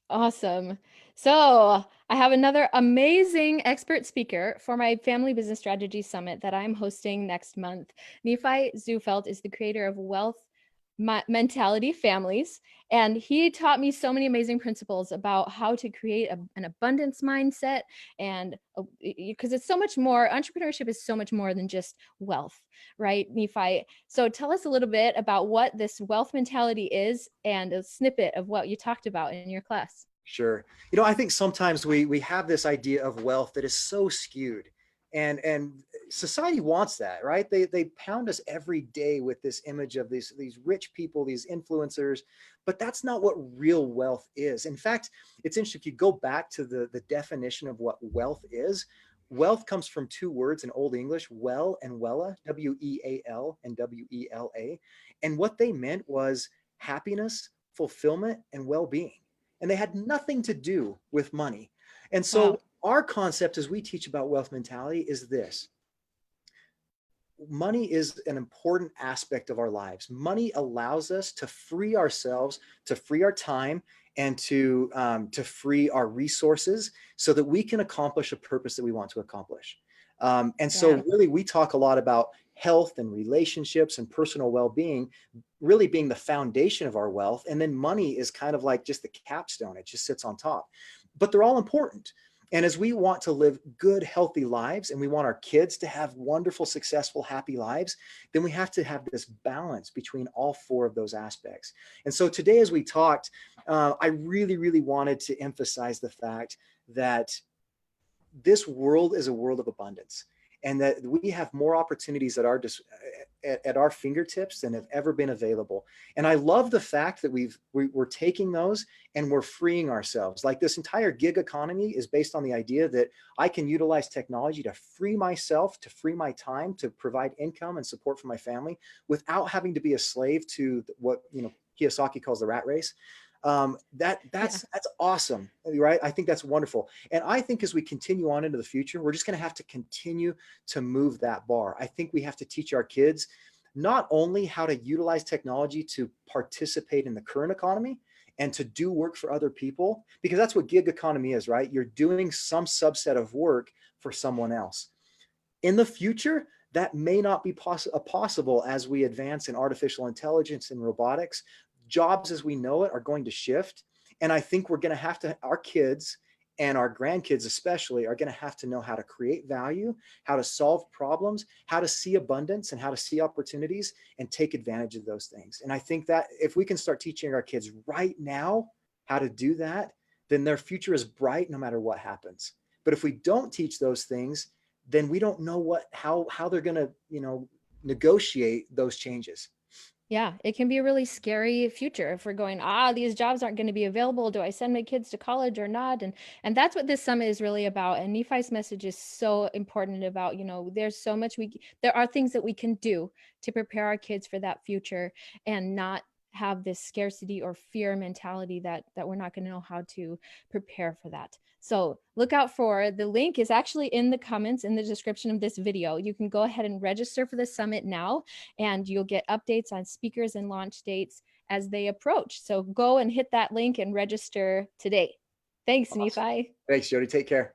Awesome. So I have another amazing expert speaker for my Family Business Strategy Summit that I'm hosting next month. Nephi Zufelt is the creator of Wealth Mentality Families, and he taught me so many amazing principles about how to create an abundance mindset. And because it's so much more, entrepreneurship is so much more than just wealth, right, Nephi? So tell us a little bit about what this wealth mentality is and a snippet of what you talked about in your class. Sure. I think sometimes we have this idea of wealth that is so skewed, and society wants that, right? They pound us every day with this image of these rich people, these influencers, but that's not what real wealth is. In fact, it's interesting if you go back to the definition of what wealth is. Wealth comes from two words in Old English, well and wella, Weal and Wela. And what they meant was happiness, fulfillment, and well-being, and they had nothing to do with money. And Wow. so our concept as we teach about wealth mentality is this: money is an important aspect of our lives. Money allows us to free ourselves, to free our time, and to free our resources so that we can accomplish a purpose that we want to accomplish. And Yeah. so really we talk a lot about health and relationships and personal well-being really being the foundation of our wealth, and then money is kind of like just the capstone. It just sits on top, but they're all important. And as we want to live good, healthy lives, and we want our kids to have wonderful, successful, happy lives, then we have to have this balance between all four of those aspects. And so today, as we talked, I really, really wanted to emphasize the fact that this world is a world of abundance, and that we have more opportunities at our fingertips than have ever been available. And I love the fact that we're taking those and we're freeing ourselves. Like, this entire gig economy is based on the idea that I can utilize technology to free myself, to free my time, to provide income and support for my family without having to be a slave to what Kiyosaki calls the rat race. Yeah. That's awesome, right? I think that's wonderful. And I think as we continue on into the future, we're just going to have to continue to move that bar. I think we have to teach our kids not only how to utilize technology to participate in the current economy and to do work for other people, because that's what gig economy is, right? You're doing some subset of work for someone else. In the future, that may not be possible as we advance in artificial intelligence and robotics. Jobs as we know it are going to shift. And I think we're going to have to, our kids and our grandkids especially, are going to have to know how to create value, how to solve problems, how to see abundance, and how to see opportunities and take advantage of those things. And I think that if we can start teaching our kids right now how to do that, then their future is bright no matter what happens. But if we don't teach those things, then we don't know how they're going to, negotiate those changes. Yeah, it can be a really scary future if we're going, these jobs aren't going to be available. Do I send my kids to college or not? And that's what this summit is really about. And Nephi's message is so important about, there's so much there are things that we can do to prepare our kids for that future and not have this scarcity or fear mentality that we're not going to know how to prepare for that. So look out for the link is actually in the comments in the description of this video. You can go ahead and register for the summit now, and you'll get updates on speakers and launch dates as they approach. So go and hit that link and register today. Thanks, Awesome. Nephi. Thanks, Jody. Take care.